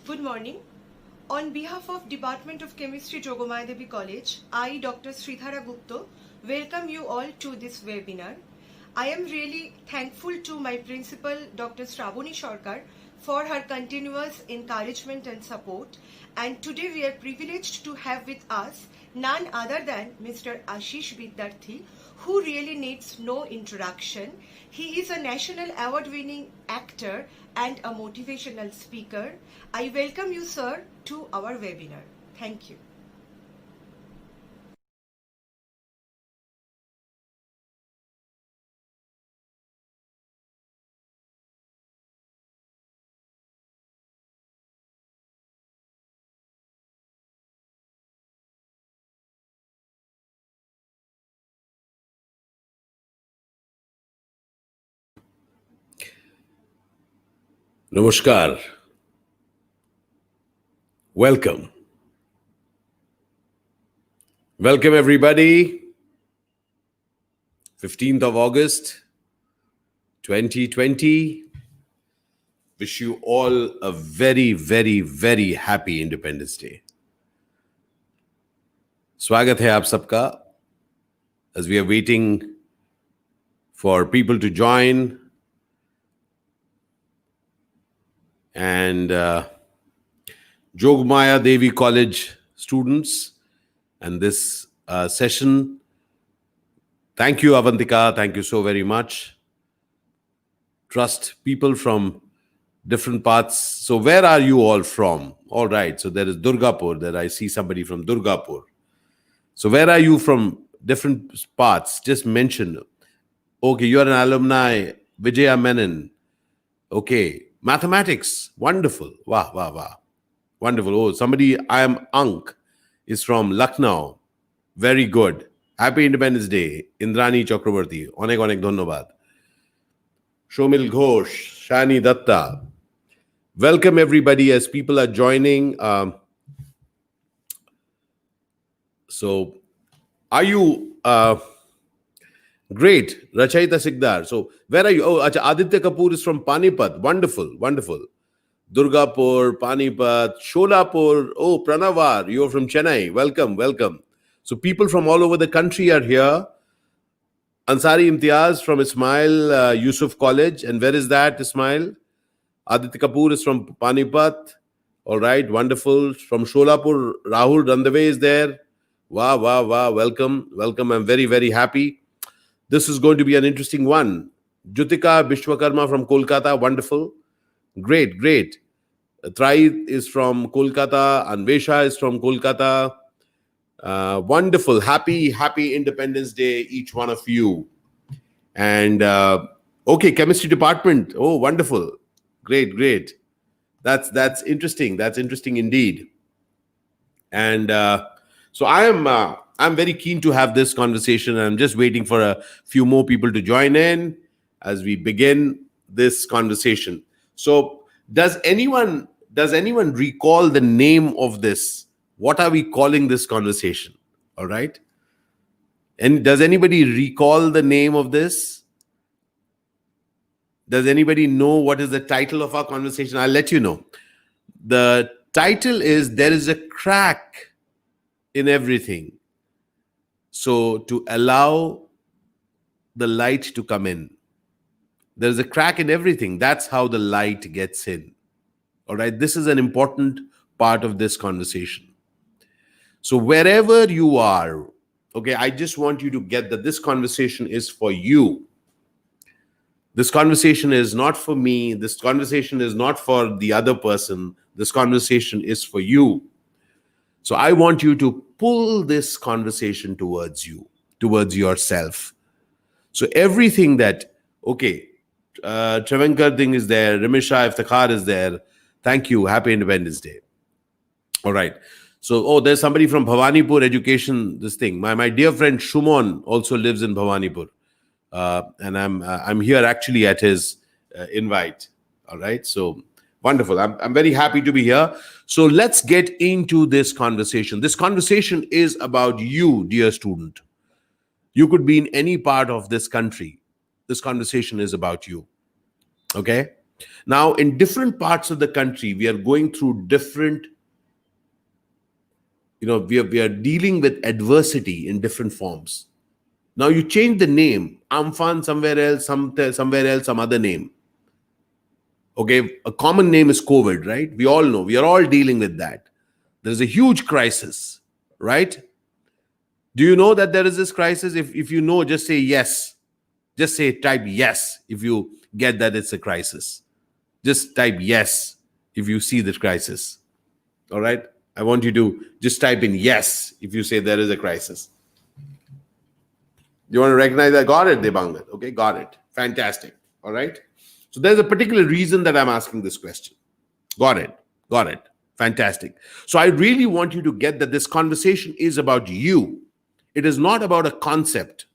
Good morning. On behalf of Department of Chemistry, Jogamaya Devi College, I, Dr. Sridhara Gupta, welcome you all to this webinar. I am really thankful to my principal, Dr. Shravani Sarkar, for her continuous encouragement and support. And today we are privileged to have with us none other than Mr. Ashish Vidyarthi, who really needs no introduction. He is a national award-winning actor and a motivational speaker. I welcome you, sir, to our webinar. Thank you. Namaskar. Welcome. Welcome, everybody. 15th of August, 2020. Wish you all a very, very, very happy Independence Day. Swagat hai aap sabka as we are waiting for people to join. And Jogamaya Devi College students and this session. Thank you, Avantika. Thank you so very much. Trust people from different parts. So where are you all from? All right. So there is Durgapur. There I see somebody from Durgapur. So where are you from? Different parts. Just mention. Okay, you are an alumni. Vijaya Menon. Okay. Mathematics. Wonderful. Wow, wow, wow. Wonderful. Oh, somebody, I am Ank, is from Lucknow. Very good. Happy Independence Day. Indrani Chakrabarti. Onek onek dhonnobad. Shomil Ghosh. Shani Datta. Welcome everybody as people are joining. So, are you great? Rachayita Sigdar. So, where are you? Oh, Aditya Kapoor is from Panipat. Wonderful, wonderful. Durgapur, Panipat, Sholapur. Oh, Pranavar, you're from Chennai. Welcome, welcome. So, people from all over the country are here. Ansari Imtiaz from Ismail Yusuf College. And where is that, Ismail? Aditya Kapoor is from Panipat. All right, wonderful. From Sholapur, Rahul Randave is there. Wow, wow, wow. Welcome, welcome. I'm very, very happy. This is going to be an interesting one. Jutika Bishwakarma from Kolkata. Wonderful. Great, great. Trai is from Kolkata. Anvesha is from Kolkata. Wonderful. Happy, happy Independence Day, each one of you. And okay, chemistry department. Oh, wonderful. Great, great. That's interesting. That's interesting indeed. And so I'm very keen to have this conversation. I'm just waiting for a few more people to join in as we begin this conversation. So does anyone recall the name of this? What are we calling this conversation? All right. And does anybody recall the name of this? Does anybody know what is the title of our conversation? I'll let you know. The title is There is a Crack in Everything. So to allow the light to come in. There's a crack in everything. That's how the light gets in. All right. This is an important part of this conversation. So wherever you are, okay, I just want you to get that this conversation is for you. This conversation is not for me. This conversation is not for the other person. This conversation is for you. So I want you to pull this conversation towards you, towards yourself. So everything that, okay, Travenkar Ding is there, Rimisha Iftikhar is there. Thank you. Happy Independence Day. All right. So, oh, there's somebody from Bhawanipur Education, this thing. My dear friend Shumon also lives in Bhawanipur. And I'm here actually at his invite. All right. So wonderful. I'm very happy to be here. So let's get into this conversation. This conversation is about you, dear student. You could be in any part of this country. This conversation is about you. Okay. Now, in different parts of the country, we are going through different, we are dealing with adversity in different forms. Now, you change the name, Amphan somewhere else, somewhere else, some other name. Okay, a common name is COVID, right? We all know, we are all dealing with that. There's a huge crisis, right? Do you know that there is this crisis? If you know, just say yes. Just type yes if you get that it's a crisis. Just type yes if you see the crisis. All right? I want you to just type in yes if you say there is a crisis. You want to recognize that? Got it, Debangan. Okay, got it. Fantastic. All right? So there's a particular reason that I'm asking this question. Got it. Got it. Fantastic. So I really want you to get that this conversation is about you. It is not about a concept.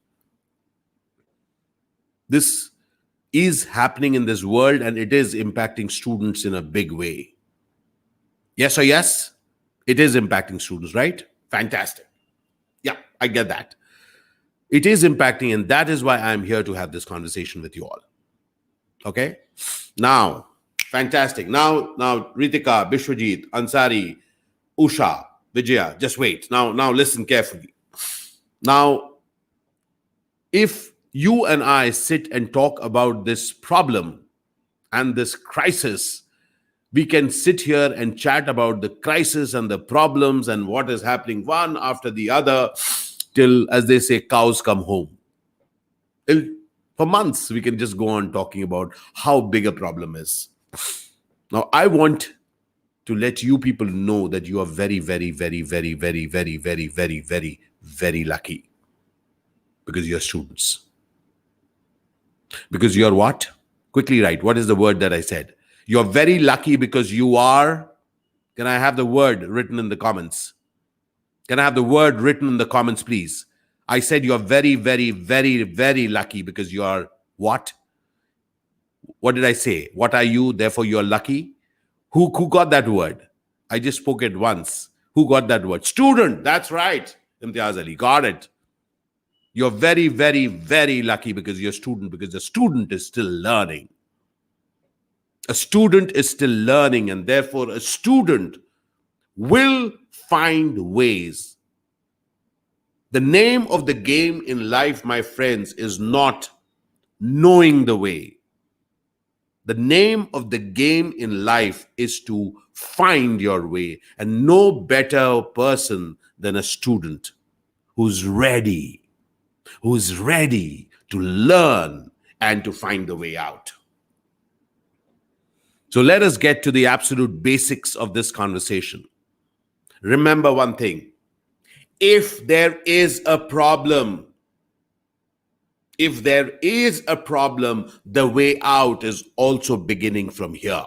This is happening in this world and it is impacting students in a big way. Yes or yes? It is impacting students, right? Fantastic. Yeah, I get that. It is impacting, and that is why I'm here to have this conversation with you all. Okay? Now, fantastic. Now, Ritika, Bishwajit, Ansari, Usha, Vijaya, just wait. Now listen carefully. Now, if you and I sit and talk about this problem and this crisis, we can sit here and chat about the crisis and the problems and what is happening one after the other till, as they say, cows come home. For months, we can just go on talking about how big a problem is. Now, I want to let you people know that you are very, very, very, very, very, very, very, very, very, very lucky because you're students. Because you're what? Quickly write. What is the word that I said? You're very lucky because you are. Can I have the word written in the comments? Can I have the word written in the comments, please? I said you're very, very, very, very lucky because you are what? What did I say? What are you? Therefore, you're lucky. Who got that word? I just spoke it once. Who got that word? Student. That's right. Imtiaz Ali. Got it. You're very, very, very lucky because you're a student, because the student is still learning. A student is still learning, and therefore a student will find ways. The name of the game in life, my friends, is not knowing the way. The name of the game in life is to find your way, and no better person than a student who's ready to learn and to find the way out. So let us get to the absolute basics of this conversation. Remember one thing. If there is a problem, the way out is also beginning from here.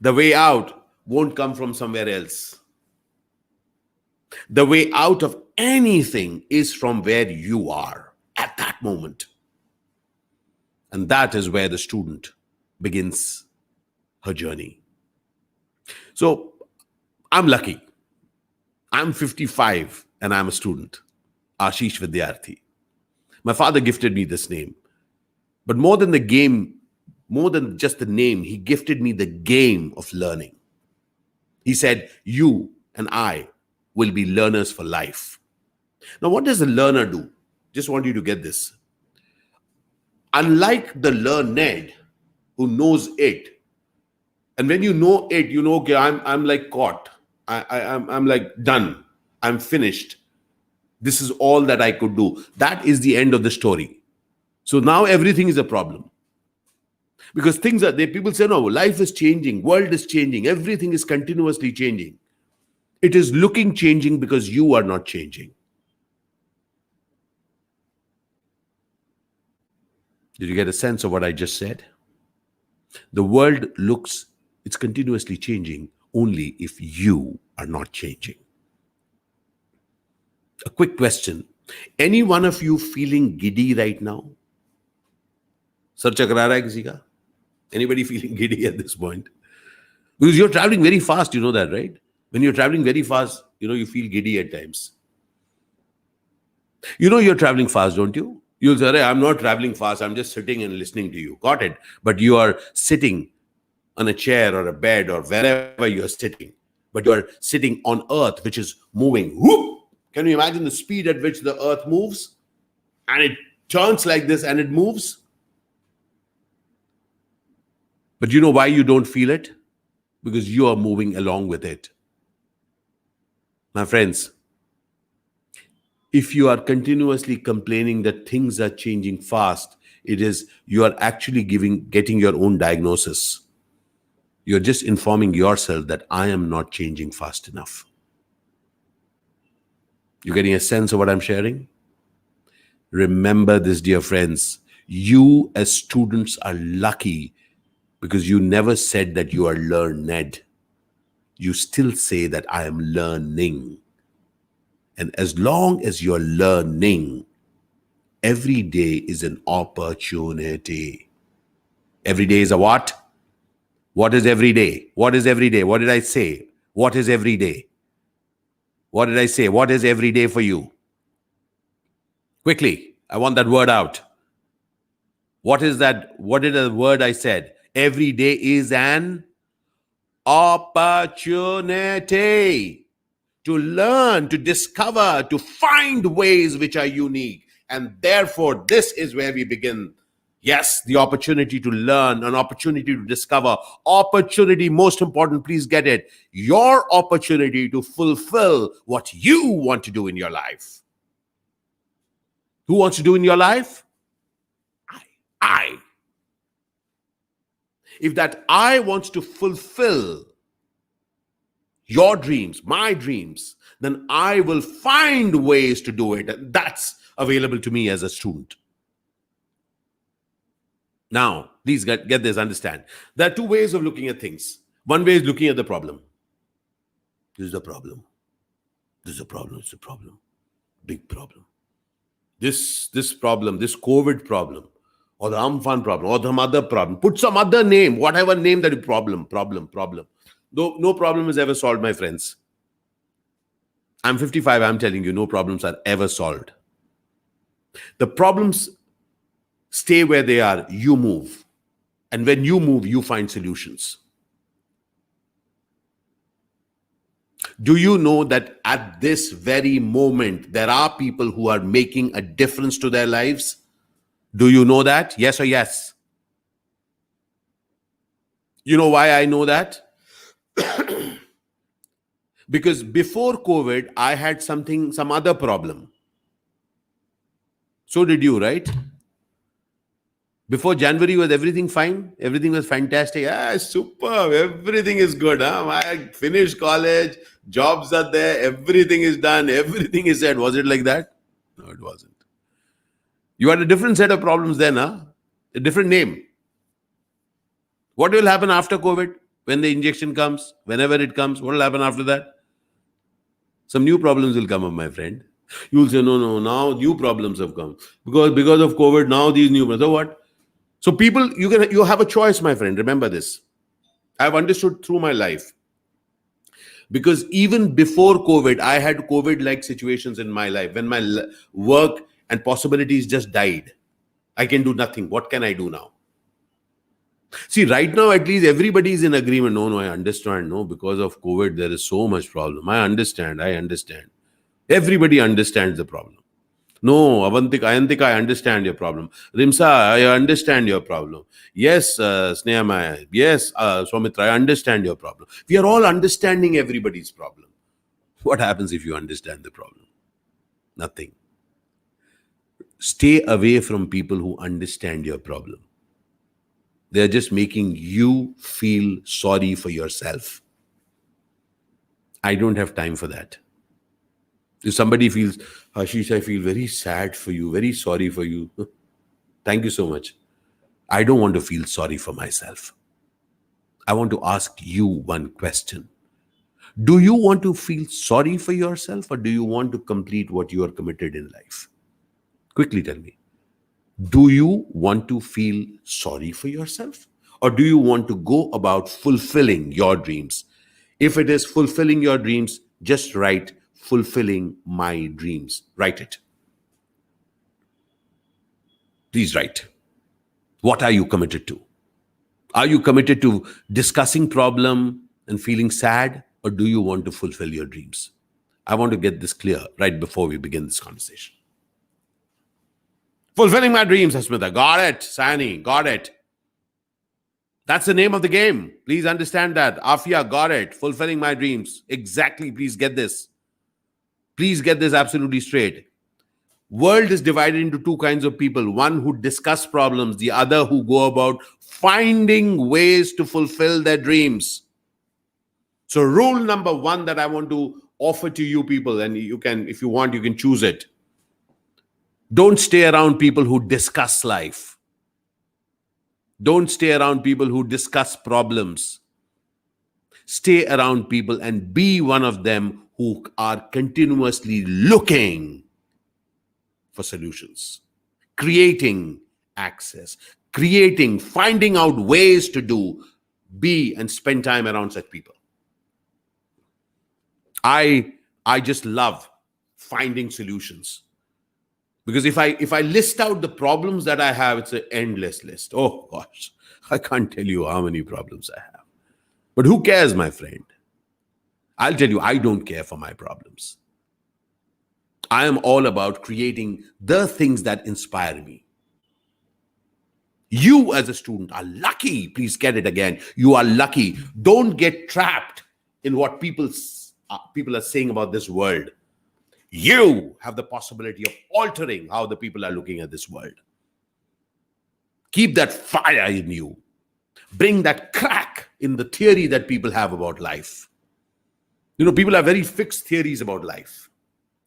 The way out won't come from somewhere else. The way out of anything is from where you are at that moment. And that is where the student begins her journey. So I'm lucky. I'm 55 and I'm a student. Ashish Vidyarthi. My father gifted me this name. But more than the game, more than just the name, he gifted me the game of learning. He said, you and I will be learners for life. Now, what does a learner do? Just want you to get this. Unlike the learned who knows it, and when you know it, you know, okay, I'm like caught. I'm like done. I'm finished. This is all that I could do. That is the end of the story. So now everything is a problem. Because things are there. People say, no, life is changing. World is changing. Everything is continuously changing. It is looking changing because you are not changing. Did you get a sense of what I just said? The world looks, it's continuously changing only if you are not changing. A quick question. Any one of you feeling giddy right now? Sir chakra raha hai kisi ka? Anybody feeling giddy at this point? Because you're traveling very fast, you know that, right? When you're traveling very fast, you know, you feel giddy at times. You know you're traveling fast, don't you? You'll say, I'm not traveling fast. I'm just sitting and listening to you. Got it. But you are sitting on a chair or a bed or wherever you're sitting. But you are sitting on earth, which is moving. Whoop! Can you imagine the speed at which the earth moves? And it turns like this and it moves. But you know why you don't feel it? Because you are moving along with it. My friends, if you are continuously complaining that things are changing fast, it is you are actually getting your own diagnosis. You're just informing yourself that I am not changing fast enough. You're getting a sense of what I'm sharing? Remember this, dear friends. You as students are lucky because you never said that you are learned. You still say that I am learning. And as long as you're learning, every day is an opportunity. Every day is a what? What is every day? What is every day? What did I say? What is every day? What did I say? What is every day for you? Quickly, I want that word out. What is that? What is the word I said? Every day is an opportunity to learn, to discover, to find ways which are unique. And therefore, this is where we begin. Yes, the opportunity to learn, an opportunity to discover, opportunity, most important, please get it, your opportunity to fulfill what you want to do in your life. Who wants to do in your life? I. If that I wants to fulfill your dreams, my dreams, then I will find ways to do it. And that's available to me as a student. Now, please get this, understand. There are two ways of looking at things. One way is looking at the problem. This is the problem. This is a problem. It's a problem. Big problem. This problem, this COVID problem, or the Amphan problem, or some other problem. Put some other name, whatever name that is problem. Though no problem is ever solved, my friends. I'm 55, I'm telling you, no problems are ever solved. The problems stay where they are, you move. And when you move, you find solutions. Do you know that at this very moment, there are people who are making a difference to their lives? Do you know that? Yes or yes? You know why I know that? Because before COVID, I had some other problem. So did you, right? Before January, was everything fine? Everything was fantastic. Super. Everything is good. I finished college. Jobs are there. Everything is done. Everything is said. Was it like that? No, it wasn't. You had a different set of problems then, huh? A different name. What will happen after COVID? When the injection comes, whenever it comes, what will happen after that? Some new problems will come up, my friend. You will say, no, now new problems have come. Because of COVID, now these new problems. So what? So people, you have a choice, my friend. Remember this. I've understood through my life. Because even before COVID, I had COVID-like situations in my life when my work and possibilities just died. I can do nothing. What can I do now? See, right now, at least everybody is in agreement. No, I understand. No, because of COVID, there is so much problem. I understand. Everybody understands the problem. No, Ayantika, I understand your problem. Rimsa, I understand your problem. Yes, Sneha Maya. Yes, Swamitra, I understand your problem. We are all understanding everybody's problem. What happens if you understand the problem? Nothing. Stay away from people who understand your problem. They're just making you feel sorry for yourself. I don't have time for that. If somebody feels, Ashish, I feel very sad for you, very sorry for you. Thank you so much. I don't want to feel sorry for myself. I want to ask you one question. Do you want to feel sorry for yourself, or do you want to complete what you are committed in life? Quickly tell me. Do you want to feel sorry for yourself, or do you want to go about fulfilling your dreams? If it is fulfilling your dreams, just write fulfilling my dreams. Write it. Please write. What are you committed to? Are you committed to discussing problem and feeling sad, or do you want to fulfill your dreams? I want to get this clear right before we begin this conversation. Fulfilling my dreams, Asmita. Got it. Sani, got it. That's the name of the game. Please understand that. Afia, got it. Fulfilling my dreams. Exactly. Please get this. Please get this absolutely straight. World is divided into two kinds of people. One who discuss problems, the other who go about finding ways to fulfill their dreams. So rule number one that I want to offer to you people, and you can, if you want, you can choose it. Don't stay around people who discuss life. Don't stay around people who discuss problems. Stay around people and be one of them who are continuously looking for solutions, creating access, finding out ways to do, be and spend time around such people. I just love finding solutions. Because if I list out the problems that I have, it's an endless list. Oh gosh, I can't tell you how many problems I have. But who cares, my friend? I'll tell you, I don't care for my problems. I am all about creating the things that inspire me. You as a student are lucky. Please get it again. You are lucky. Don't get trapped in what people are saying about this world. You have the possibility of altering how the people are looking at this world. Keep that fire in you. Bring that crack in the theory that people have about life. You know, people have very fixed theories about life.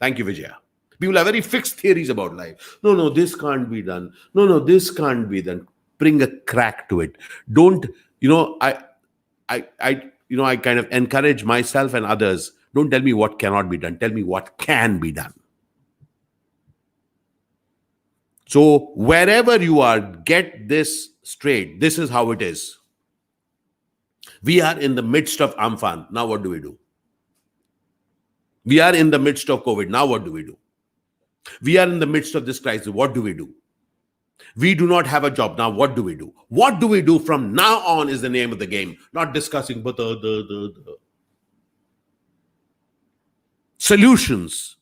Thank you, Vijaya. People have very fixed theories about life. No, this can't be done. No, this can't be done. Bring a crack to it. Don't, I kind of encourage myself and others. Don't tell me what cannot be done. Tell me what can be done. So wherever you are, get this straight. This is how it is. We are in the midst of Amphan. Now what do we do? We are in the midst of COVID. Now what do we do? We are in the midst of this crisis. What do we do? We do not have a job. Now what do we do? What do we do from now on is the name of the game. Not discussing but the solutions,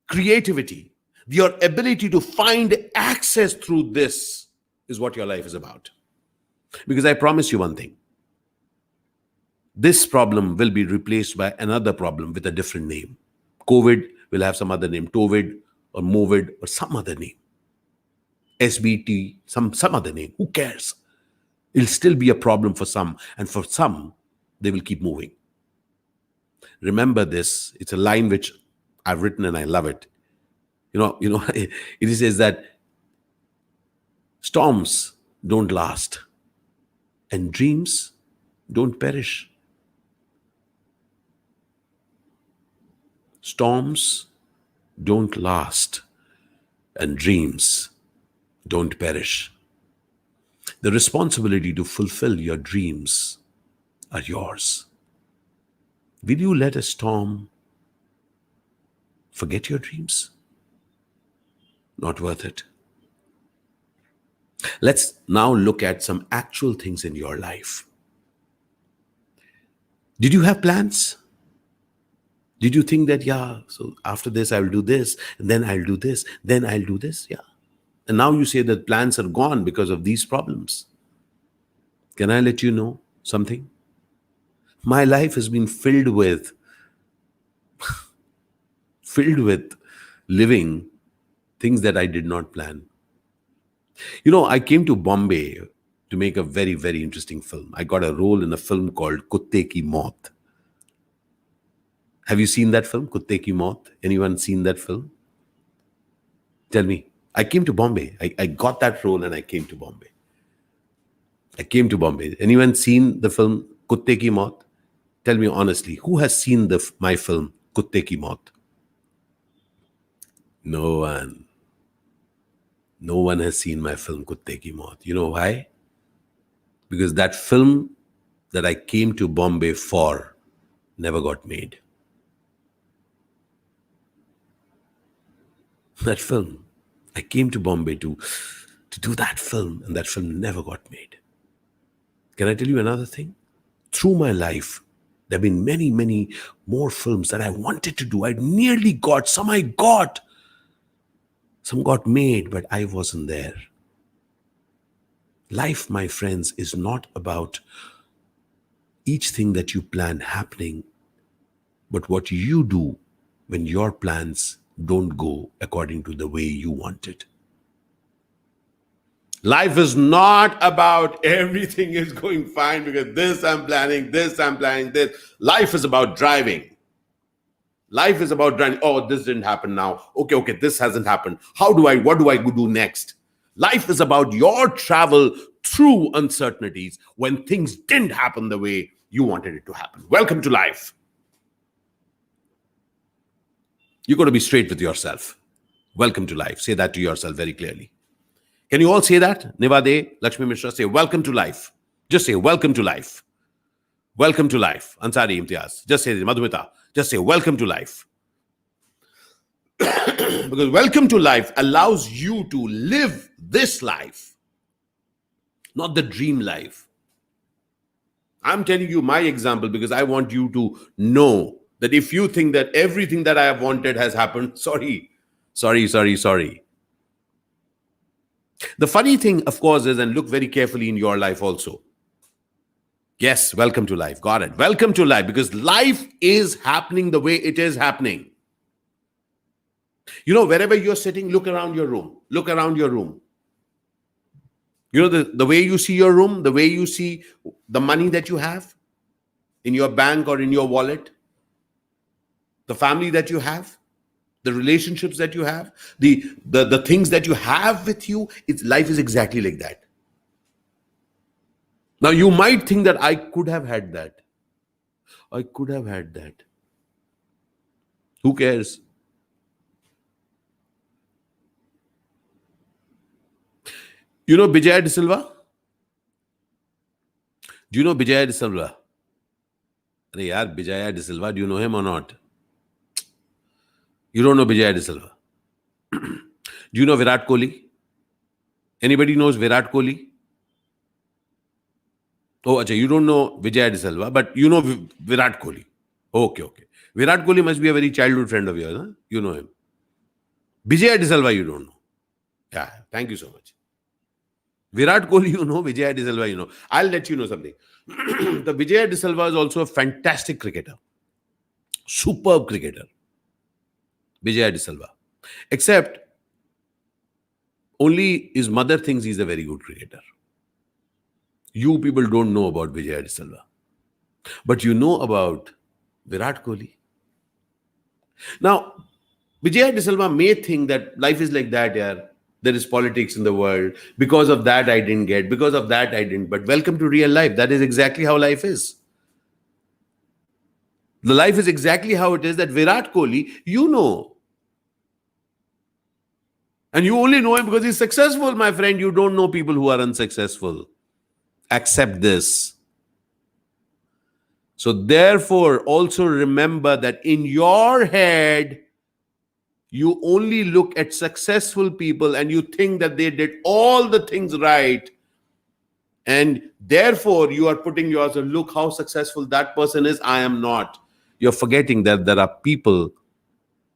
creativity, your ability to find access through this is what your life is about. Because I promise you one thing. This problem will be replaced by another problem with a different name. COVID will have some other name, TOVID or MOVID or some other name. SBT, some other name. Who cares? It'll still be a problem for some, and for some, they will keep moving. Remember this. It's a line which I've written and I love it. It says that storms don't last and dreams don't perish. Storms don't last and dreams don't perish. The responsibility to fulfill your dreams are yours. Will you let a storm forget your dreams? Not worth it. Let's now look at some actual things in your life. Did you have plans? Did you think that, so after this, I will do this, and then I'll do this, then I'll do this? Yeah. And now you say that plans are gone because of these problems. Can I let you know something? My life has been filled with living things that I did not plan. I came to Bombay to make a very, very interesting film. I got a role in a film called Kutte Ki Maut. Have you seen that film, Kutte Ki Maut? Anyone seen that film? Tell me. I came to Bombay. I got that role and I came to Bombay. Anyone seen the film Kutte Ki Maut? Tell me honestly, who has seen my film Kutte Ki Maut? No one. No one has seen my film Kutte Ki Maut. You know why? Because that film that I came to Bombay for never got made. That film, I came to Bombay to do that film, and that film never got made. Can I tell you another thing? Through my life, there have been many, many more films that I wanted to do. I nearly got, some I got, some got made, but I wasn't there. Life, my friends, is not about each thing that you plan happening, but what you do when your plans don't go according to the way you want it. Life is not about everything is going fine because this I'm planning, this. Life is about driving. Life is about driving. Oh, this didn't happen now. Okay, this hasn't happened. What do I do next? Life is about your travel through uncertainties when things didn't happen the way you wanted it to happen. Welcome to life. You got to be straight with yourself. Welcome to life. Say that to yourself very clearly. Can you all say that? Nivade, Lakshmi Mishra, say welcome to life. Just say welcome to life. Welcome to life. Ansari Imtiaz. Just say Madhumita. Just say welcome to life. Because welcome to life allows you to live this life, not the dream life. I'm telling you my example because I want you to know that if you think that everything that I have wanted has happened, sorry. The funny thing, of course, is, and look very carefully in your life also. Yes, welcome to life. Got it. Welcome to life, because life is happening the way it is happening. You know, wherever you're sitting, look around your room. Look around your room. You know, the way you see your room, the way you see the money that you have in your bank or in your wallet, the family that you have, the relationships that you have, the things that you have with you, life is exactly like that. Now, you might think that I could have had that. I could have had that. Who cares? You know Bijay De Silva? Do you know Bijay De Silva? Bijay De Silva, do you know him or not? You don't know Bijay De Silva. Do you know Virat Kohli? Anybody knows Virat Kohli? Oh, acha, you don't know Vijay De Silva, but you know Virat Kohli. Okay. Virat Kohli must be a very childhood friend of yours, huh? You know him. Vijay De Silva, you don't know. Yeah, thank you so much. Virat Kohli, you know. Vijay De Silva, you know. I'll let you know something. The Vijay De Silva is also a fantastic cricketer. Superb cricketer. Vijay De Silva. Except, only his mother thinks he's a very good cricketer. You people don't know about Vijay De Silva. But you know about Virat Kohli. Now, Vijay De Silva may think that life is like that, yeah. There is politics in the world. Because of that, I didn't get. Because of that, I didn't. But welcome to real life. That is exactly how life is. The life is exactly how it is that Virat Kohli, you know. And you only know him because he's successful, my friend. You don't know people who are unsuccessful. Accept this. So therefore, also remember that in your head, you only look at successful people and you think that they did all the things right. And therefore, you are putting yourself, look how successful that person is. I am not. You're forgetting that there are people,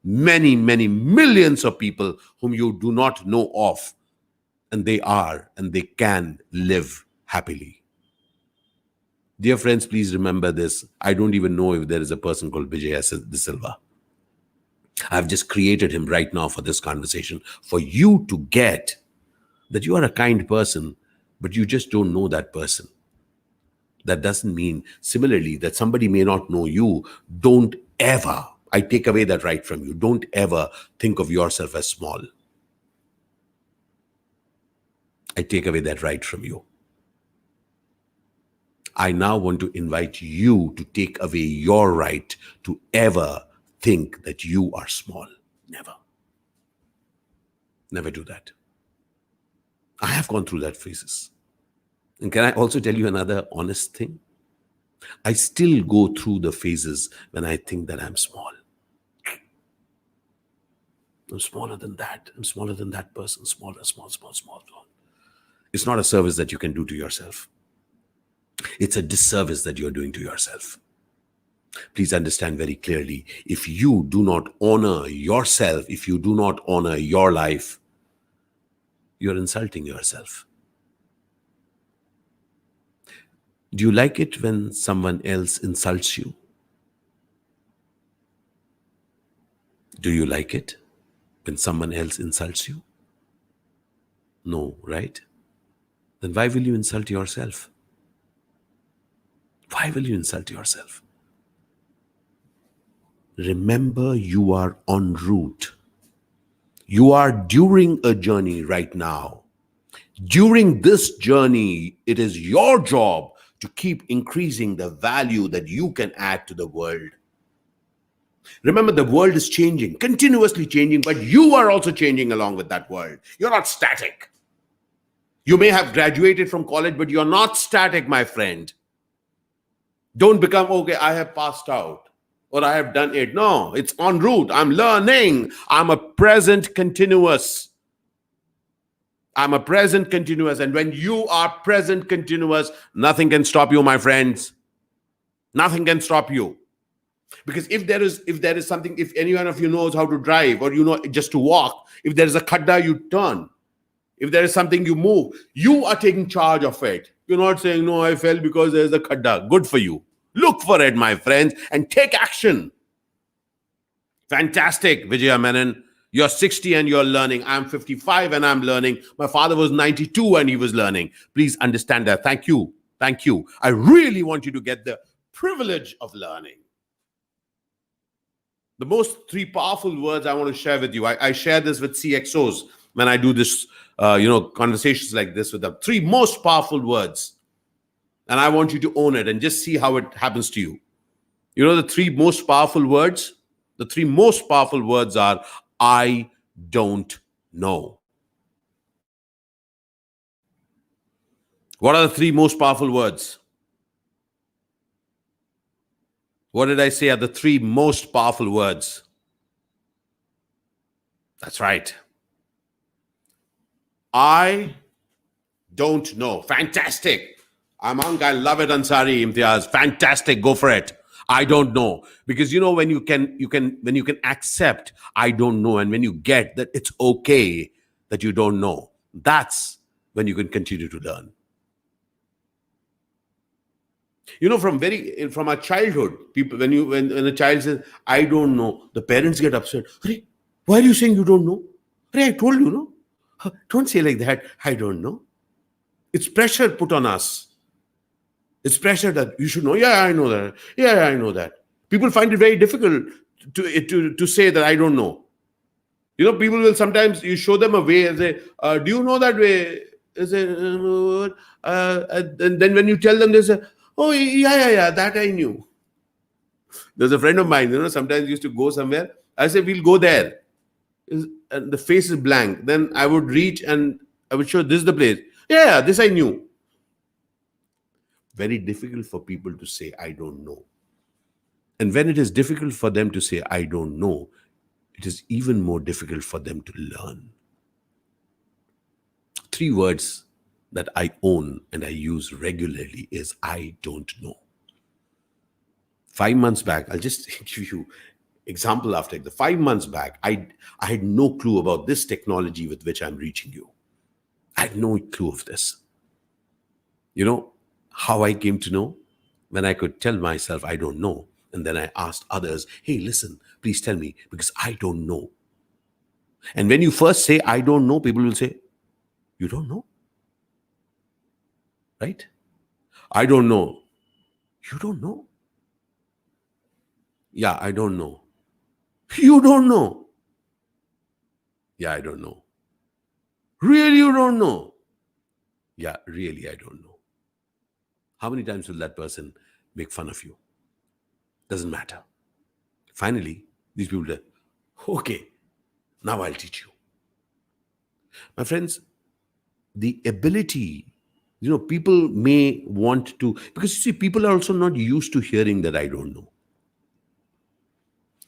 many, many millions of people whom you do not know of. And they are, and they can live happily. Dear friends, please remember this. I don't even know if there is a person called Vijay De Silva. I've just created him right now for this conversation, for you to get that you are a kind person, but you just don't know that person. That doesn't mean, similarly, that somebody may not know you. Don't ever, I take away that right from you. Don't ever think of yourself as small. I take away that right from you. I now want to invite you to take away your right to ever think that you are small. Never. Never do that. I have gone through that phases. And can I also tell you another honest thing? I still go through the phases when I think that I'm small. I'm smaller than that. I'm smaller than that person. Smaller, small, small, small, small. It's not a service that you can do to yourself. It's a disservice that you're doing to yourself. Please understand very clearly, if you do not honor yourself, if you do not honor your life, you're insulting yourself. Do you like it when someone else insults you? Do you like it when someone else insults you? No, right? Then why will you insult yourself? Why will you insult yourself? Remember, you are en route. You are during a journey right now. During this journey, it is your job to keep increasing the value that you can add to the world. Remember, the world is changing, continuously changing, but you are also changing along with that world. You're not static. You may have graduated from college, but you're not static, my friend. Don't become, okay, I have passed out or I have done it. No, it's en route. I'm learning. I'm a present continuous. I'm a present continuous. And when you are present continuous, nothing can stop you, my friends. Nothing can stop you. Because if there is something, if any one of you knows how to drive or you know just to walk, if there is a khadda, you turn. If there is something you move, you are taking charge of it. You're not saying, no, I fell because there's a khadda. Good for you. Look for it, my friends, and take action. Fantastic, Vijaya Menon. You're 60 and you're learning. I'm 55 and I'm learning. My father was 92 and he was learning. Please understand that. Thank you. Thank you. I really want you to get the privilege of learning. The most three powerful words I want to share with you. I share this with CXOs when I do this, conversations like this with them. Three most powerful words. And I want you to own it and just see how it happens to you. You know the three most powerful words? The three most powerful words are, I don't know. What are the three most powerful words? What did I say are the three most powerful words? That's right. I don't know. Fantastic. Amank, I love it, Ansari, Imtiaz. Fantastic. Go for it. I don't know. Because you know when you can accept I don't know, and when you get that it's okay that you don't know, that's when you can continue to learn. You know, from our childhood, people, when a child says, I don't know, the parents get upset. Why are you saying you don't know? I told you, no? Don't say like that, I don't know. It's pressure put on us. It's pressure that you should know. Yeah, I know that. Yeah, I know that. People find it very difficult to say that I don't know. You know, people will sometimes, you show them a way and say, do you know that way? And then when you tell them, they say, oh, yeah, that I knew. There's a friend of mine, sometimes used to go somewhere. I say, we'll go there. And the face is blank. Then I would reach and I would show, this is the place. Yeah, this I knew. Very difficult for people to say, I don't know. And when it is difficult for them to say, I don't know, it is even more difficult for them to learn. Three words that I own and I use regularly is I don't know. 5 months back, I'll just give you example after the 5 months back, I had no clue about this technology with which I'm reaching you. I had no clue of this. You know how I came to know? When I could tell myself I don't know, and then I asked others, hey, listen, please tell me, because I don't know. And when you first say I don't know, people will say, you don't know? Right? I don't know. You don't know? Yeah, I don't know. You don't know? Yeah, I don't know. Really, you don't know? Yeah, really, I don't know. How many times will that person make fun of you? Doesn't matter. Finally, these people say, okay, now I'll teach you. My friends, the ability, people may want to, because you see, people are also not used to hearing that I don't know.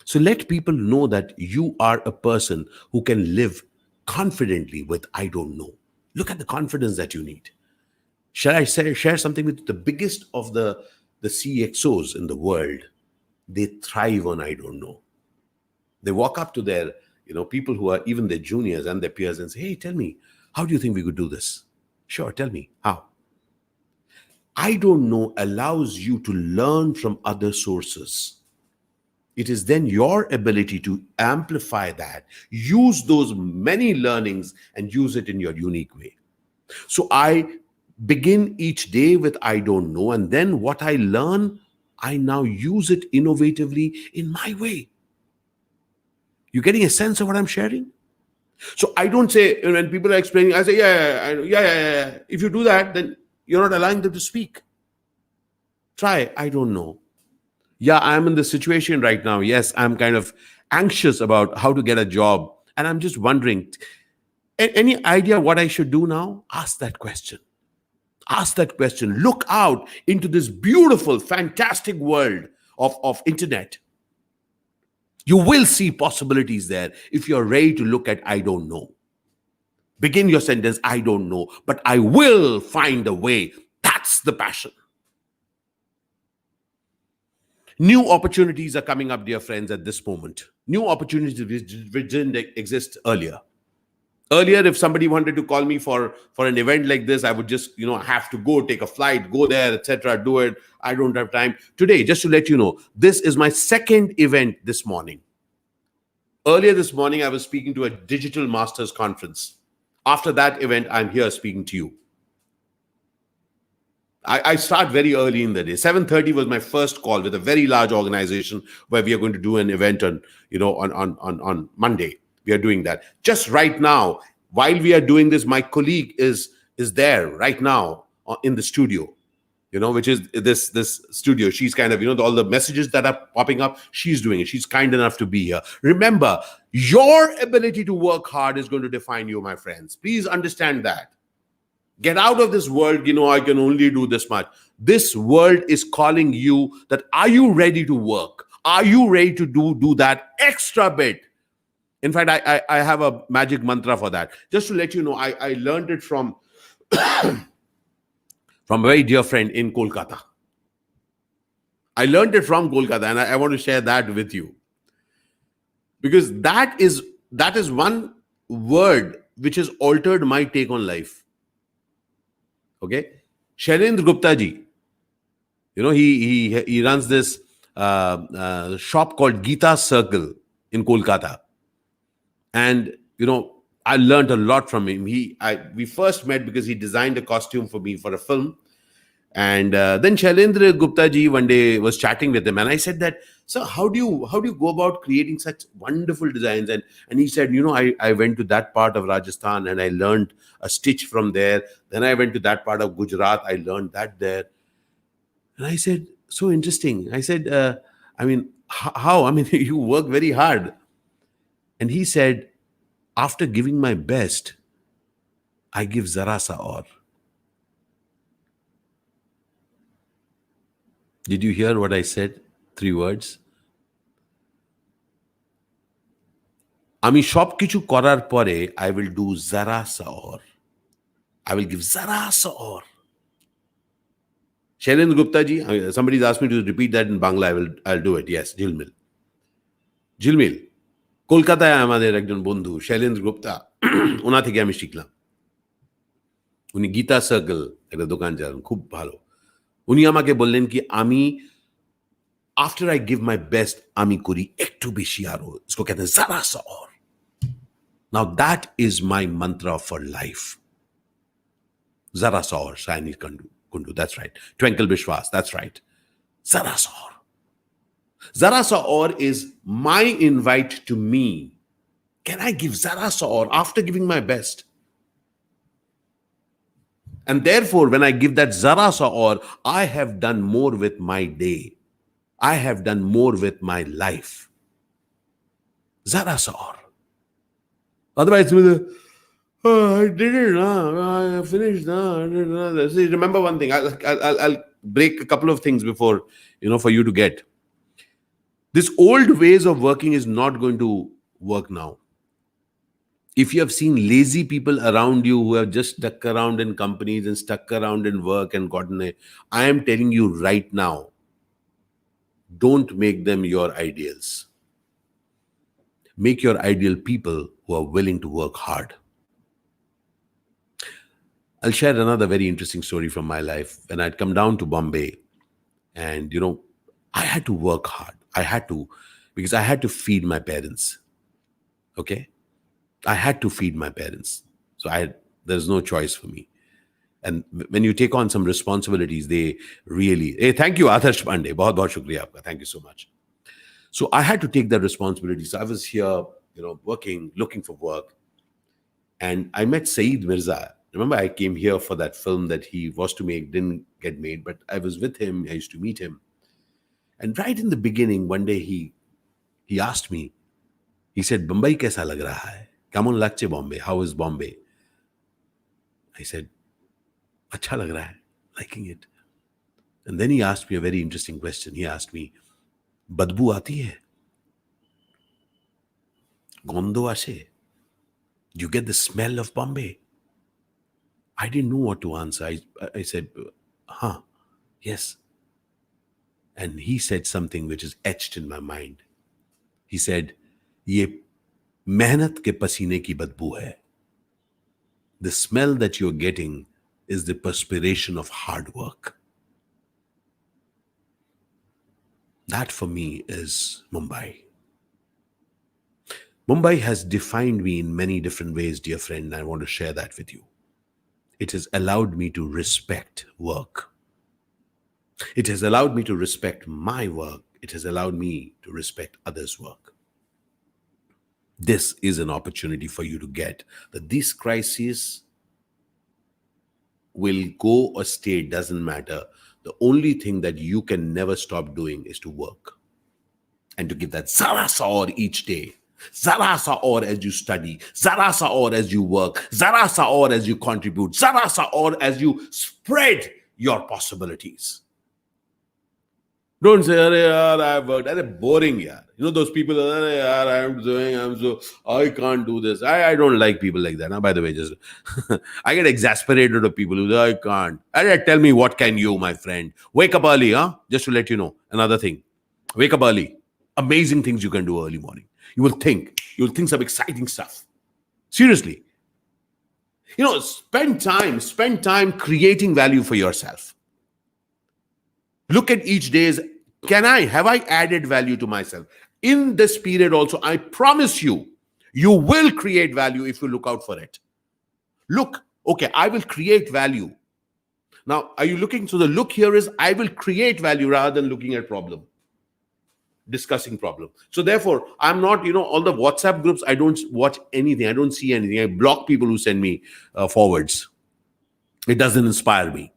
So let people know that you are a person who can live confidently with I don't know. Look at the confidence that you need. Shall I share something with the biggest of the CXOs in the world? They thrive on I don't know. They walk up to their, people who are even their juniors and their peers and say, hey, tell me, how do you think we could do this? Sure, tell me, how? I don't know allows you to learn from other sources. It is then your ability to amplify that, use those many learnings and use it in your unique way. So I begin each day with I don't know, and then what I learn, I now use it innovatively in my way. You getting a sense of what I'm sharing? So I don't say, when people are explaining, I say, yeah. If you do that, then you're not allowing them to speak. Try, I don't know. Yeah, I'm in this situation right now. Yes, I'm kind of anxious about how to get a job. And I'm just wondering, any idea what I should do now? Ask that question. Ask that question. Look out into this beautiful, fantastic world of internet. You will see possibilities there if you're ready to look at I don't know. Begin your sentence, I don't know, but I will find a way. That's the passion. New opportunities are coming up, dear friends, at this moment. New opportunities which didn't exist earlier. Earlier, if somebody wanted to call me for an event like this, I would just, have to go take a flight, go there, etc., do it. I don't have time. Today, just to let you know, this is my second event this morning. Earlier this morning, I was speaking to a digital masters conference. After that event, I'm here speaking to you. I start very early in the day. 7:30 was my first call with a very large organization where we are going to do an event on Monday. We are doing that. Just right now, while we are doing this, my colleague is there right now in the studio, which is this studio. She's kind of, all the messages that are popping up, she's doing it. She's kind enough to be here. Remember, your ability to work hard is going to define you, my friends. Please understand that. Get out of this world, I can only do this much. This world is calling you that, are you ready to work? Are you ready to do that extra bit? In fact, I have a magic mantra for that. Just to let you know, I learned it from a very dear friend in Kolkata. I learned it from Kolkata, and I want to share that with you. Because that is one word which has altered my take on life. Okay, Shailendra Gupta ji, he runs this shop called Gita Circle in Kolkata, and I learned a lot from him. We first met because he designed a costume for me for a film, and then Shailendra Gupta ji one day was chatting with him, and I said that, so how do you go about creating such wonderful designs? And he said, I went to that part of Rajasthan and I learned a stitch from there. Then I went to that part of Gujarat. I learned that there. And I said, so interesting. I said, how? I mean, you work very hard. And he said, after giving my best, I give zara sa aur. Did you hear what I said? 3 words. আমি সবকিছু করার পরে I will do zara sa aur. I will give zara sa aur. Shailendra Gupta ji, somebody's asked me to repeat that in Bangla. I'll do it. Yes, ঝিলমিল কলকাতায় আমাদের একজন বন্ধু শৈলেন্দ্র গুপ্তা, ওনা থেকে আমি শিখলাম। উনি গীতা সার্কেল একটা দোকান চালান, খুব ভালো। উনি আমাকে বললেন কি, আমি after I give my best, আমি করি একটু বেশি আরো, इसको कहते हैं जरा सा और। Now that is my mantra for life. Zara sa aur, Shani Kundu, that's right. Twinkle Bishwas, that's right. Zara sa aur. Zara sa aur is my invite to me. Can I give zara sa aur after giving my best? And therefore, when I give that zara sa aur, I have done more with my day. I have done more with my life. Zara sa aur. Otherwise, I did it. I finished. See, remember one thing. I'll break a couple of things before, for you to get. This old ways of working is not going to work now. If you have seen lazy people around you who have just stuck around in companies and stuck around in work and I am telling you right now, don't make them your ideals. Make your ideal people who are willing to work hard. I'll share another very interesting story from my life. When I'd come down to Bombay, and I had to work hard. I had to, because I had to feed my parents. Okay? I had to feed my parents. So there's no choice for me. And when you take on some responsibilities, they really, hey, thank you, Adarsh Pandey. Bahut bahut shukriya aapka. Thank you so much. So I had to take that responsibility. So I was here, working, looking for work. And I met Saeed Mirza. Remember, I came here for that film that he was to make, didn't get made, but I was with him. I used to meet him. And right in the beginning, one day he asked me, he said, Bombay kaisa lag raha hai? Kamon lagche Bombay? How is Bombay? I said, acha lag raha hai, liking it. And then he asked me a very interesting question. He asked me, badbu aati hai? Gondo ashe? You get the smell of Bombay? I didn't know what to answer. I said, yes. And he said something which is etched in my mind. He said, ye mehnat ke pasine ki badbu hai. The smell that you're getting is the perspiration of hard work. That for me is Mumbai. Mumbai has defined me in many different ways, dear friend, and I want to share that with you. It has allowed me to respect work. It has allowed me to respect my work. It has allowed me to respect others' work. This is an opportunity for you to get that this crisis will go or stay, doesn't matter. The only thing that you can never stop doing is to work and to give that zara sa aur each day. Zara sa aur as you study, zara sa aur as you work, zara sa aur as you contribute, zara sa aur as you spread your possibilities. Don't say, "Arey yaar, I've worked." That's boring, yaar. Those people, "Arey yaar, I can't do this." I don't like people like that. Now, by the way, just I get exasperated of people who say, I can't. Tell me, what can you, my friend? Wake up early, huh? Just to let you know. Another thing. Wake up early. Amazing things you can do early morning. You'll think some exciting stuff. Seriously. Spend time creating value for yourself. Look at each day as, have I added value to myself? In this period also, I promise you will create value if you look out for it. Look, okay, I will create value. Now, are you looking? So the look here is, I will create value rather than looking at problem, discussing problem. So therefore, I'm not, all the WhatsApp groups, I don't watch anything. I don't see anything. I block people who send me forwards. It doesn't inspire me.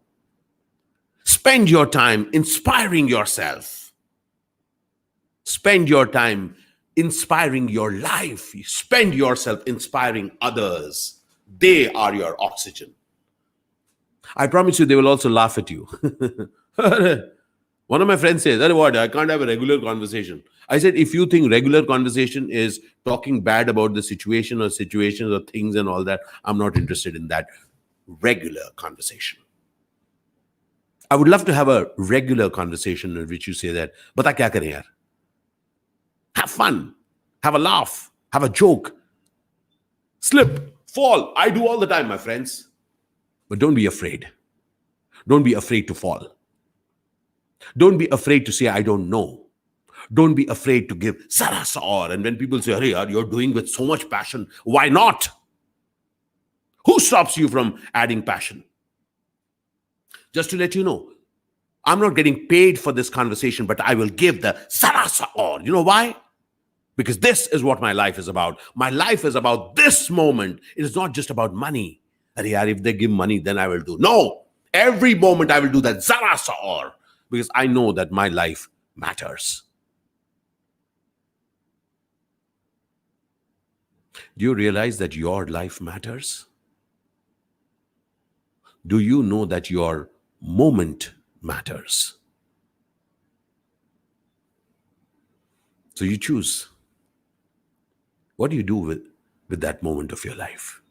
Spend your time inspiring yourself. Spend your time inspiring your life. Spend yourself inspiring others. They are your oxygen. I promise you, they will also laugh at you. One of my friends says, what? I can't have a regular conversation. I said, if you think regular conversation is talking bad about the situation or situations or things and all that, I'm not interested in that regular conversation. I would love to have a regular conversation in which you say that, bata kya kare yaar? Have fun, have a laugh, have a joke, slip, fall. I do all the time, my friends. But don't be afraid. Don't be afraid to fall. Don't be afraid to say, I don't know. Don't be afraid to give zara sa aur. And when people say, hey, yaar, you're doing with so much passion, why not? Who stops you from adding passion? Just to let you know, I'm not getting paid for this conversation, but I will give the zara sa aur. You know why? Because this is what my life is about. My life is about this moment. It is not just about money. If they give money, then I will do. No, every moment I will do that zara sa aur, because I know that my life matters. Do you realize that your life matters? Do you know that your moment matters? So you choose. What do you do with that moment of your life?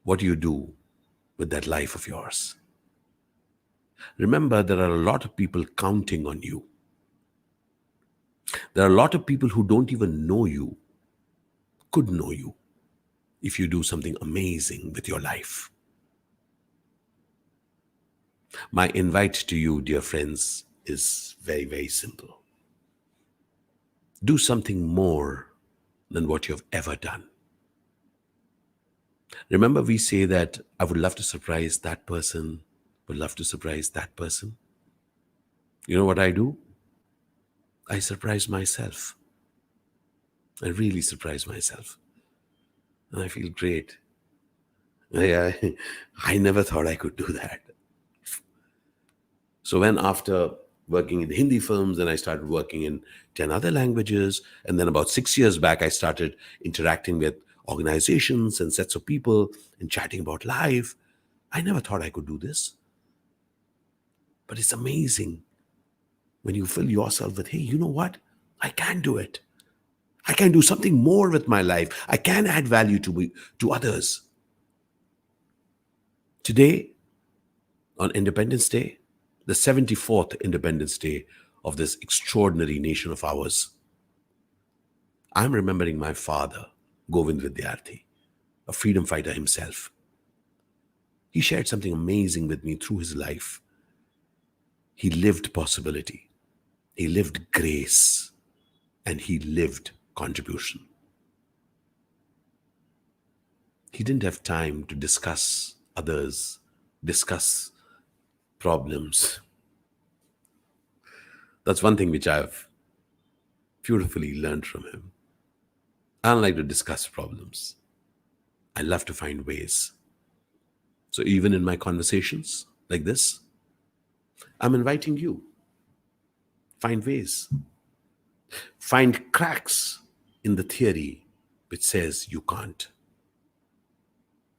What do you do with that life of yours? Remember, there are a lot of people counting on you. There are a lot of people who don't even know you, could know you, if you do something amazing with your life. My invite to you, dear friends, is very, very simple. Do something more than what you've ever done. Remember, we say that I would love to surprise that person, would love to surprise that person. You know what I do? I surprise myself. I really surprise myself. And I feel great. I never thought I could do that. So when after working in Hindi films, then I started working in 10 other languages. And then about 6 years back, I started interacting with organizations and sets of people and chatting about life. I never thought I could do this. But it's amazing when you fill yourself with, hey, you know what? I can do it. I can do something more with my life. I can add value to others. Today, on Independence Day, the 74th Independence Day of this extraordinary nation of ours, I'm remembering my father, Govind Vidyarthi, a freedom fighter himself. He shared something amazing with me through his life. He lived possibility, he lived grace, and he lived contribution. He didn't have time to discuss others, discuss problems. That's one thing which I've beautifully learned from him. I don't like to discuss problems. I love to find ways. So even in my conversations like this, I'm inviting you. Find ways. Find cracks in the theory which says you can't.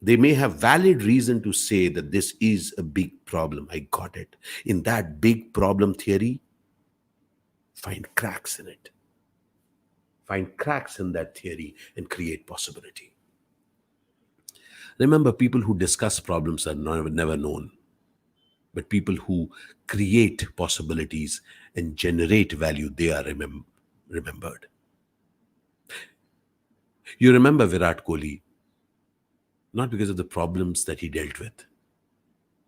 They may have valid reason to say that this is a big problem. I got it. In that big problem theory, find cracks in it. Find cracks in that theory and create possibility. Remember, people who discuss problems are never known, but people who create possibilities and generate value, they are remembered. You remember Virat Kohli, not because of the problems that he dealt with,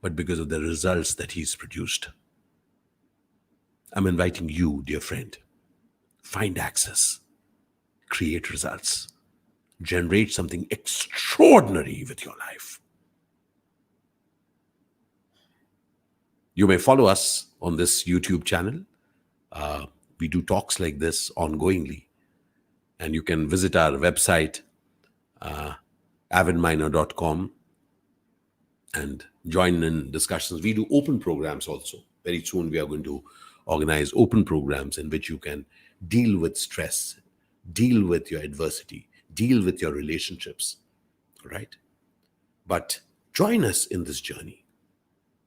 but because of the results that he's produced. I'm inviting you, dear friend, find access, create results, generate something extraordinary with your life. You may follow us on this YouTube channel. We do talks like this ongoingly. And you can visit our website, avidminer.com, and join in discussions. We do open programs also. Very soon we are going to organize open programs in which you can deal with stress, deal with your adversity, deal with your relationships, right? But join us in this journey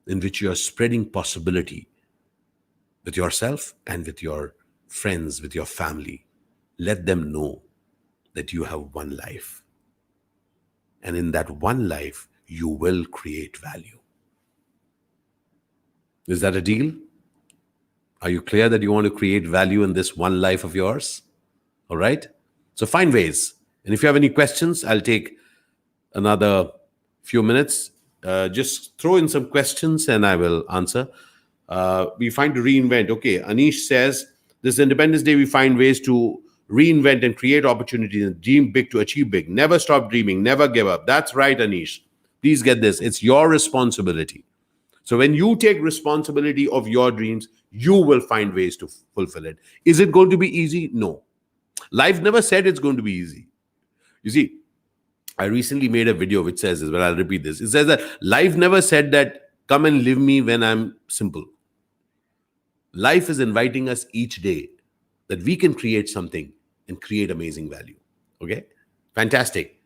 in which you are spreading possibility with yourself and with your friends, with your family. Let them know that you have one life. And in that one life, you will create value. Is that a deal? Are you clear that you want to create value in this one life of yours? All right? So find ways. And if you have any questions, I'll take another few minutes. Just throw in some questions and I will answer. We find to reinvent. Okay, Anish says, this Independence Day, we find ways to reinvent and create opportunities and dream big to achieve big. Never stop dreaming, never give up. That's right, Anish. Please get this. It's your responsibility. So when you take responsibility of your dreams, you will find ways to fulfill it. Is it going to be easy? No. Life never said it's going to be easy. You see, I recently made a video which says this, but I'll repeat this. It says that life never said that come and live me when I'm simple. Life is inviting us each day that we can create something and create amazing value. Okay? Fantastic.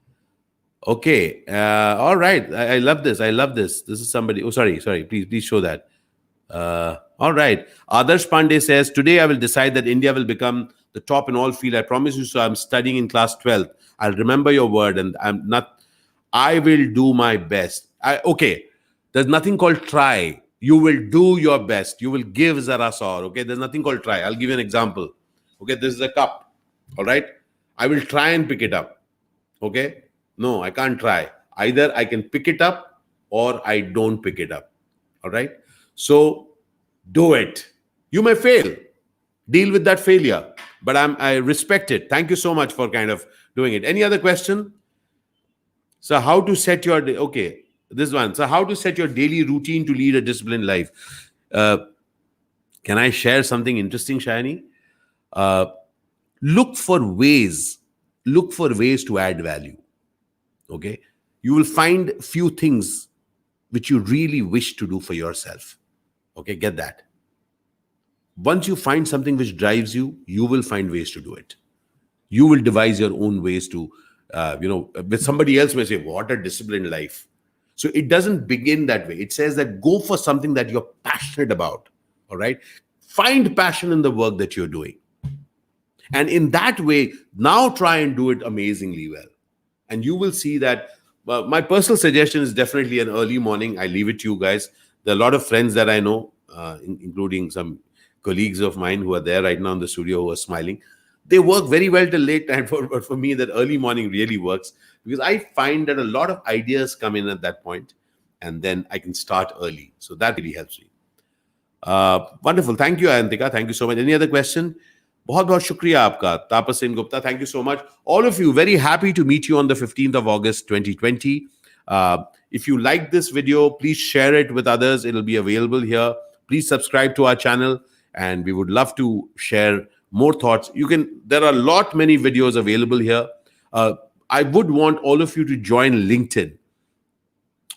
Okay. All right. I love this. I love this. This is somebody. Oh, sorry. Please show that. All right. Adarsh Pandey says, today I will decide that India will become the top in all field. I promise you. So I'm studying in class 12th. I'll remember your word, and I will do my best. Okay. There's nothing called try. You will do your best. You will give zara saur. Okay. There's nothing called try. I'll give you an example. Okay. This is a cup. All right. I will try and pick it up. Okay. No, I can't try. Either I can pick it up or I don't pick it up. All right. So do it. You may fail. Deal with that failure. But I respect it. Thank you so much for kind of doing it. Any other question? So how to set your day? Okay, this one. So how to set your daily routine to lead a disciplined life? Uh, can I share something interesting, Shani? Uh, look for ways. Look for ways to add value. Okay, you will find few things which you really wish to do for yourself. Okay, get that. Once you find something which drives you, you will find ways to do it. You will devise your own ways to, with somebody else may say, what a disciplined life. So it doesn't begin that way. It says that go for something that you're passionate about. All right. Find passion in the work that you're doing. And in that way, now try and do it amazingly well. And you will see that my personal suggestion is definitely an early morning. I leave it to you guys. There are a lot of friends that I know, including some colleagues of mine who are there right now in the studio who are smiling. They work very well till late night, but for me, that early morning really works because I find that a lot of ideas come in at that point, and then I can start early. So that really helps me. Wonderful. Thank you, Ayantika. Thank you so much. Any other question? बहुत बहुत शुक्रिया आपका तापस Sen Gupta. Thank you so much. All of you, very happy to meet you on the 15th of August 2020. If you like this video, please share it with others. It'll be available here. Please subscribe to our channel, and we would love to share more thoughts. There are a lot many videos available here. I would want all of you to join LinkedIn.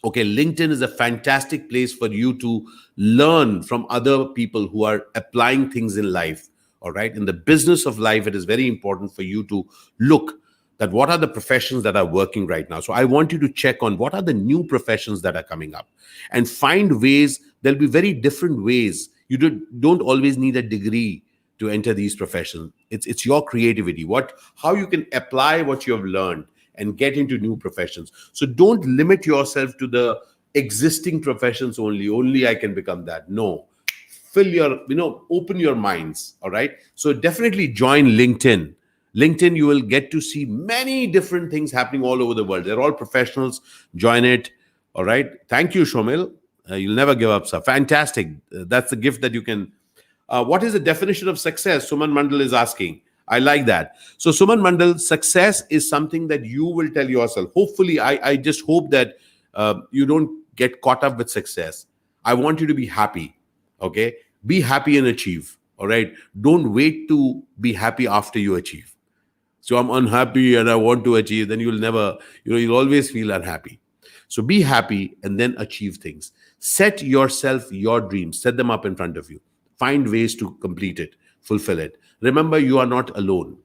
Okay, LinkedIn is a fantastic place for you to learn from other people who are applying things in life. All right, in the business of life, it is very important for you to look at what are the professions that are working right now. So I want you to check on what are the new professions that are coming up and find ways. There'll be very different ways. You don't always need a degree to enter these professions. It's your creativity, how you can apply what you have learned and get into new professions. So don't limit yourself to the existing professions only I can become that. No, open your minds. All right. So definitely join LinkedIn. LinkedIn, you will get to see many different things happening all over the world. They're all professionals. Join it. All right. Thank you, Shomil. You'll never give up, sir. Fantastic. That's the gift that you can. What is the definition of success? Suman Mandal is asking. I like that. So Suman Mandal, success is something that you will tell yourself. Hopefully, I just hope that you don't get caught up with success. I want you to be happy. Okay. Be happy and achieve. All right. Don't wait to be happy after you achieve. So I'm unhappy and I want to achieve. Then you'll never, you'll always feel unhappy. So be happy and then achieve things. Set yourself your dreams. Set them up in front of you. Find ways to complete it, fulfill it. Remember, you are not alone.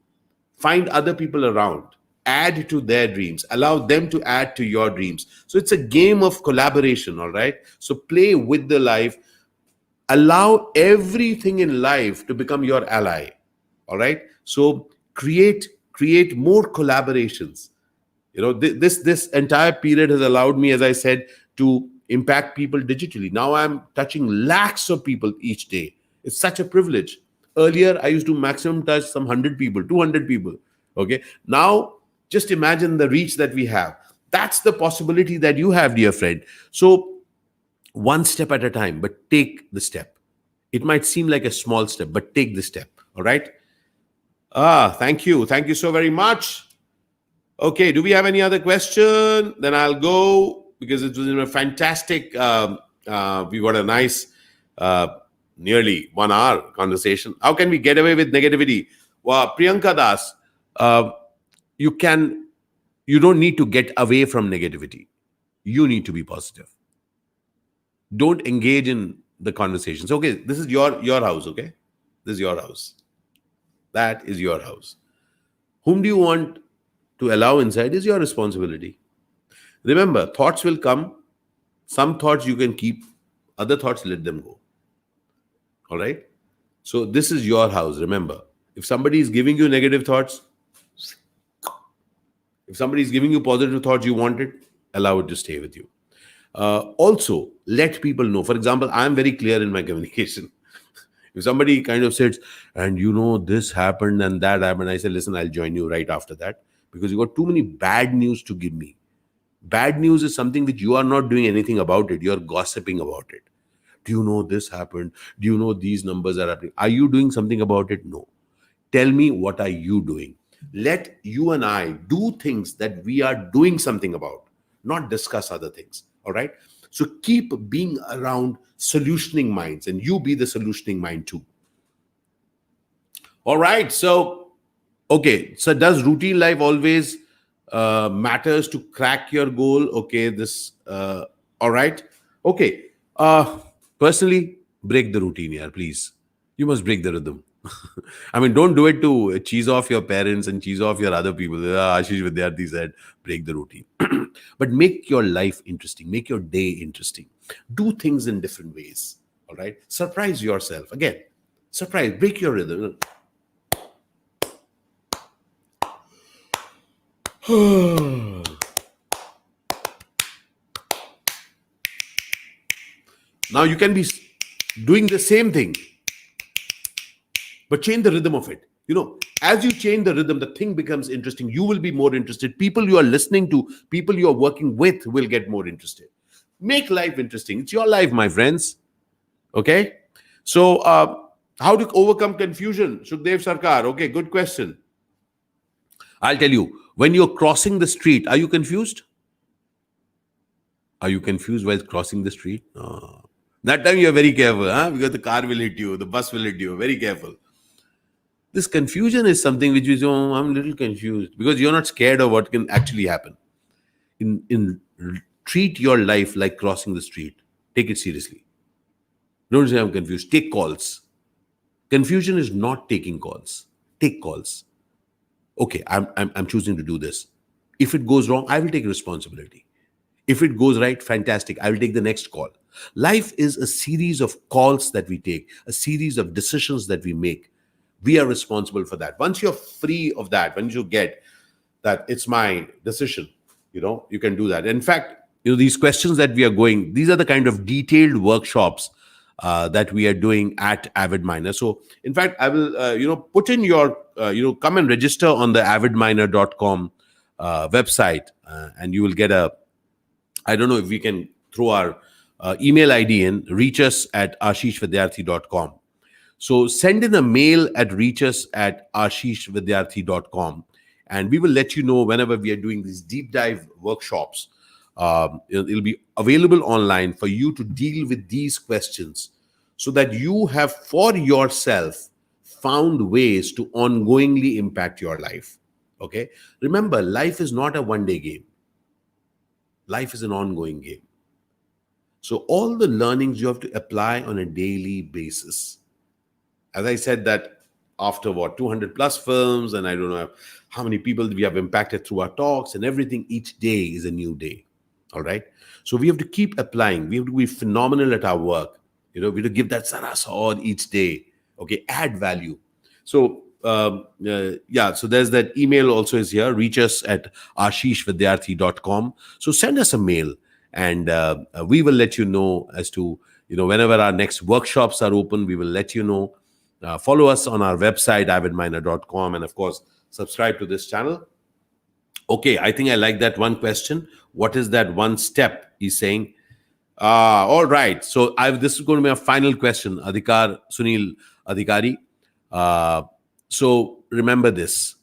Find other people around. Add to their dreams. Allow them to add to your dreams. So it's a game of collaboration, all right? So play with the life. Allow everything in life to become your ally, all right? So create more collaborations. This entire period has allowed me, as I said, to impact people digitally. Now I'm touching lakhs of people each day. It's such a privilege. Earlier, I used to maximum touch some 100 people, 200 people. Okay. Now, just imagine the reach that we have. That's the possibility that you have, dear friend. So, one step at a time, but take the step. It might seem like a small step, but take the step. All right. Thank you. Thank you so very much. Okay. Do we have any other question? Then I'll go because it was a fantastic. We got a nice. Nearly 1 hour conversation. How can we get away with negativity? Well, Priyanka Das, you don't need to get away from negativity. You need to be positive. Don't engage in the conversations. Okay, this is your house, okay? This is your house. That is your house. Whom do you want to allow inside is your responsibility. Remember, thoughts will come. Some thoughts you can keep. Other thoughts, let them go. All right. So this is your house. Remember, If somebody is giving you negative thoughts, if somebody is giving you positive thoughts, you want it, allow it to stay with you. Also, let people know. For example, I'm very clear in my communication. If somebody kind of says, and this happened and that happened, I say, listen, I'll join you right after that, because you got too many bad news to give me. Bad news is something which you are not doing anything about it. You're gossiping about it. Do you know this happened? Do you know these numbers are happening? Are you doing something about it? No. Tell me, what are you doing? Let you and I do things that we are doing something about, not discuss other things. All right. So keep being around solutioning minds, and you be the solutioning mind too. All right. So, okay. So, does routine life always matters to crack your goal? Okay. All right. Okay. Uh, Personally, break the routine here, please. You must break the rhythm. I mean, don't do it to cheese off your parents and cheese off your other people. Ashish Vidyarthi said, break the routine. But make your life interesting. Make your day interesting. Do things in different ways. All right. Surprise yourself. Again, surprise. Break your rhythm. Now you can be doing the same thing, but change the rhythm of it. As you change the rhythm, the thing becomes interesting. You will be more interested. People you are listening to, people you are working with will get more interested. Make life interesting. It's your life, my friends. Okay. So, how to overcome confusion? Sukhdev Sarkar. Okay, good question. I'll tell you. When you're crossing the street, are you confused? Are you confused while crossing the street? No. That time you're very careful, huh? Because the car will hit you, the bus will hit you. Very careful. This confusion is something which is, I'm a little confused, because you're not scared of what can actually happen. Treat your life like crossing the street. Take it seriously. Don't say I'm confused. Take calls. Confusion is not taking calls. Take calls. Okay, I'm choosing to do this. If it goes wrong, I will take responsibility. If it goes right, fantastic. I will take the next call. Life is a series of calls that we take, a series of decisions that we make. We are responsible for that. Once you're free of that, once you get that it's my decision, you can do that. In fact, these questions that we are going, these are the kind of detailed workshops that we are doing at Avid Miner. So, in fact, I will, put in your, come and register on the avidminer.com website, and you will get I don't know if we can throw our email ID in, reach us at ashishvidyarthi.com. So send in a mail at reachus@ashishvidyarthi.com, and we will let you know whenever we are doing these deep dive workshops. It'll be available online for you to deal with these questions, so that you have for yourself found ways to ongoingly impact your life. Okay? Remember, life is not a one-day game. Life is an ongoing game. So all the learnings you have to apply on a daily basis. As I said, that after 200 plus films, and I don't know how many people we have impacted through our talks and everything, each day is a new day. All right. So we have to keep applying. We have to be phenomenal at our work. We have to give that sarasod each day. Okay. Add value. So, so there's that email also is here. Reach us at ashishvidyarthi.com. So send us a mail, and we will let you know as to, whenever our next workshops are open, we will let you know. Follow us on our website, avidminer.com, and of course, subscribe to this channel. Okay, I think I like that one question. What is that one step? He's saying. All right. So this is going to be a final question. Sunil Adhikari. So remember this.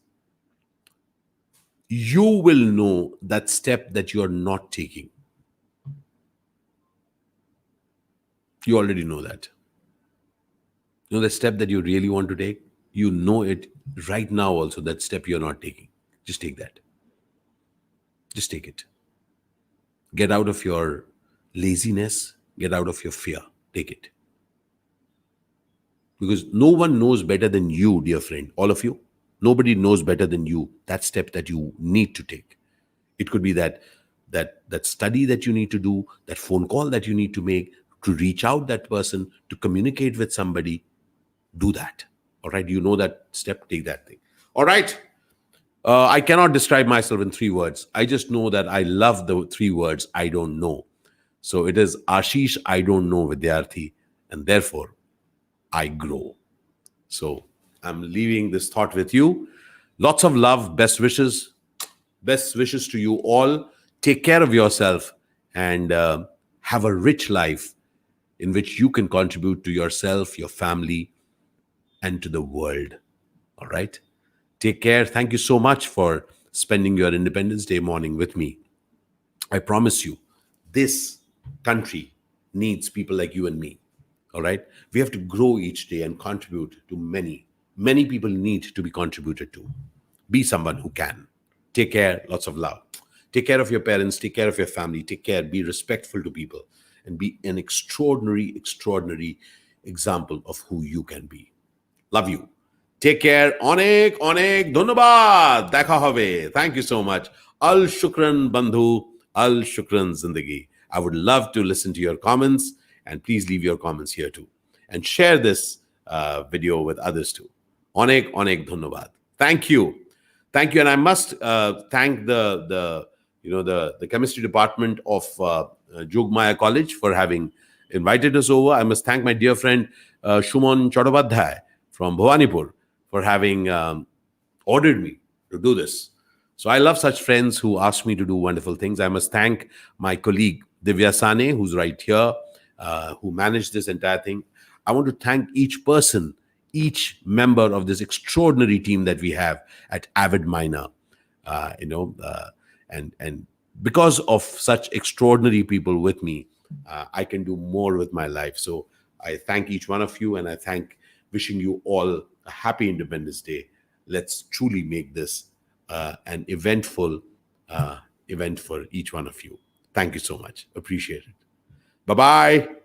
You will know that step that you're not taking. You already know that. The step that you really want to take, you know it right now also, that step you're not taking. Just take that. Just take it. Get out of your laziness. Get out of your fear. Take it. Because no one knows better than you, dear friend, all of you. Nobody knows better than you that step that you need to take. It could be that study that you need to do, that phone call that you need to make, to reach out that person, to communicate with somebody. Do that. All right, you know that step, take that thing. All right. I cannot describe myself in 3 words. I just know that I love the 3 words I don't know. So it is Ashish, I don't know, Vidyarthi, and therefore I grow. So I'm leaving this thought with you. Lots of love, best wishes. Best wishes to you all. Take care of yourself and have a rich life in which you can contribute to yourself, your family, and to the world. All right? Take care. Thank you so much for spending your Independence Day morning with me. I promise you, this country needs people like you and me. All right? We have to grow each day and contribute to many. Many people need to be contributed to. Be someone who can. Take care. Lots of love. Take care of your parents. Take care of your family. Take care. Be respectful to people and be an extraordinary, extraordinary example of who you can be. Love you. Take care. অনেক অনেক ধন্যবাদ দেখা হবে Thank you so much. Alshukran Bandhu, Alshukran Zindagi. I would love to listen to your comments, and please leave your comments here too, and share this video with others too. অনেক অনেক ধন্যবাদ. Thank you. Thank you. And I must thank the chemistry department of Jogamaya College for having invited us over. I must thank my dear friend Shumon Chodobadhyay from Bhawanipur for having ordered me to do this. So I love such friends who ask me to do wonderful things. I must thank my colleague Divya Sane, who's right here, who managed this entire thing. I want to thank each person, each member of this extraordinary team that we have at Avid Minor. And because of such extraordinary people with me, I can do more with my life. So I thank each one of you, and I thank wishing you all a happy Independence Day. Let's truly make this an eventful event for each one of you. Thank you so much. Appreciate it. Bye-bye.